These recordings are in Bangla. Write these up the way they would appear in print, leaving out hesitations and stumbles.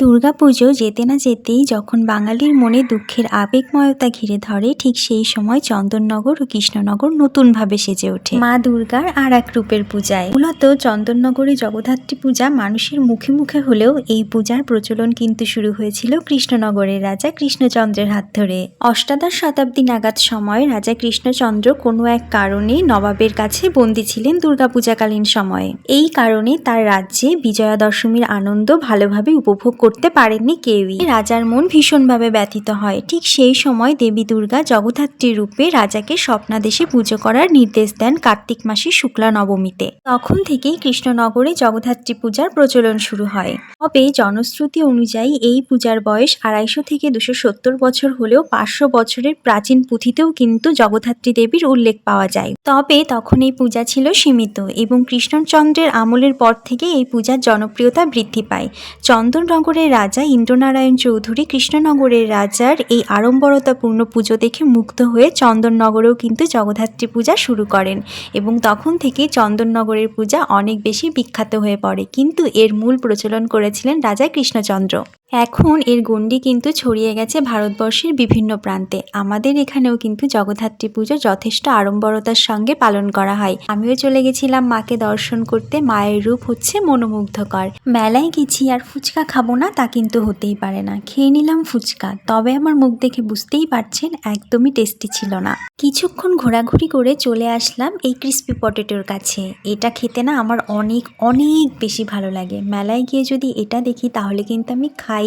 দুর্গাপুজো যেতে না যেতেই যখন বাঙালির মনে দুঃখের আবেগময়তা ঘিরে ধরে, ঠিক সেই সময় চন্দননগর ও কৃষ্ণনগর নতুনভাবে সেজে ওঠে মা দুর্গার আর এক রূপের পূজায়। মূলত চন্দননগরে জগদ্ধাত্রী পূজা মানুষের মুখে মুখে হলেও এই পূজার প্রচলন কিন্তু শুরু হয়েছিল কৃষ্ণনগরের রাজা কৃষ্ণচন্দ্রের হাত ধরে। অষ্টাদশ শতাব্দী নাগাদ সময় রাজা কৃষ্ণচন্দ্র কোনো এক কারণে নবাবের কাছে বন্দী ছিলেন দুর্গাপূজাকালীন সময়ে। এই কারণে তার রাজ্যে বিজয়া দশমীর আনন্দ ভালোভাবে উপভোগ করতে পারেননি কেউই। রাজার মন ভীষণভাবে ব্যথিত হয়। ঠিক সেই সময় দেবী দুর্গা জগদ্ধাত্রী রূপে রাজাকে স্বপ্নাদেশে পুজো করার নির্দেশ দেন কার্তিক মাসের শুক্লা নবমীতে। তখন থেকেই কৃষ্ণনগরে জগদ্ধাত্রী পূজার প্রচলন শুরু হয়। তবে জনশ্রুতি অনুযায়ী এই পূজার বয়স 250 থেকে 270 বছর হলেও 500 বছরের প্রাচীন পুঁথিতেও কিন্তু জগদ্ধাত্রী দেবীর উল্লেখ পাওয়া যায়। তবে তখন এই পূজা ছিল সীমিত এবং কৃষ্ণচন্দ্রের আমলের পর থেকে এই পূজার জনপ্রিয়তা বৃদ্ধি পায়। চন্দননগরের রাজা ইন্দ্রনারায়ণ চৌধুরী কৃষ্ণনগরের রাজার এই আড়ম্বরতাপূর্ণ পুজো দেখে মুগ্ধ হয়ে চন্দননগরেও কিন্তু জগদ্ধাত্রী পূজা শুরু করেন এবং তখন থেকে চন্দননগরের পূজা অনেক বেশি বিখ্যাত হয়ে পড়ে। কিন্তু এর মূল প্রচলন করেছিলেন রাজা কৃষ্ণচন্দ্র। এখন এর গণ্ডি কিন্তু ছড়িয়ে গেছে ভারতবর্ষের বিভিন্ন প্রান্তে। আমাদের এখানেও কিন্তু জগদ্ধাত্রী পুজো যথেষ্ট আড়ম্বরতার সঙ্গে পালন করা হয়। আমিও চলে গেছিলাম মাকে দর্শন করতে। মায়ের রূপ হচ্ছে মনোমুগ্ধকর। মেলায় গেছি আর ফুচকা খাবো না তা কিন্তু হতেই পারে না। খেয়ে নিলাম ফুচকা, তবে আমার মুখ দেখে বুঝতেই পারছেন একদমই টেস্টি ছিল না। কিছুক্ষণ ঘোরাঘুরি করে চলে আসলাম এই ক্রিস্পি পটেটোর কাছে। এটা খেতে না আমার অনেক অনেক বেশি ভালো লাগে। মেলায় গিয়ে যদি এটা দেখি তাহলে কিন্তু আমি খাই।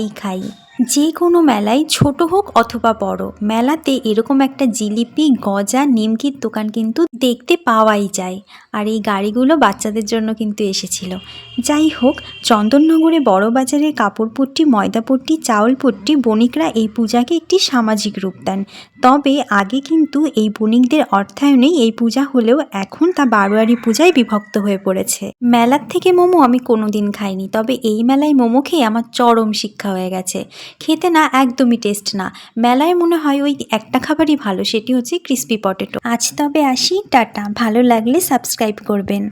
যে কোনো মেলায় ছোট হোক অথবা বড়, মেলাতে এরকম একটা জিলিপি, গজা, নিমকির দোকান কিন্তু দেখতে পাওয়াই যায়। আর এই গাড়িগুলো বাচ্চাদের জন্য কিন্তু এসেছিল। যাই হোক, চন্দননগরে বড় বাজারের কাপড়পট্টি, ময়দাপট্টি, চাউলপট্টি বণিকরা এই পূজাকে একটি সামাজিক রূপ দেন। তবে আগে কিন্তু এই বণিকদের অর্থায়নেই এই পূজা হলেও এখন তা বারোয়ারি পূজায় বিভক্ত হয়ে পড়েছে। মেলার থেকে মোমো আমি কোনোদিন খাইনি, তবে এই মেলায় মোমো খেয়ে আমার চরম শিক্ষা হয়ে গেছে। খেতে না একদমই টেস্ট না। মেলায় মনে হয় ওই একটা খাবারই ভালো, সেটি হচ্ছে ক্রিস্পি পটেটো। আজ তবে আসি, টাটা। ভালো লাগলে সাবস্ক্রাইব করবেন।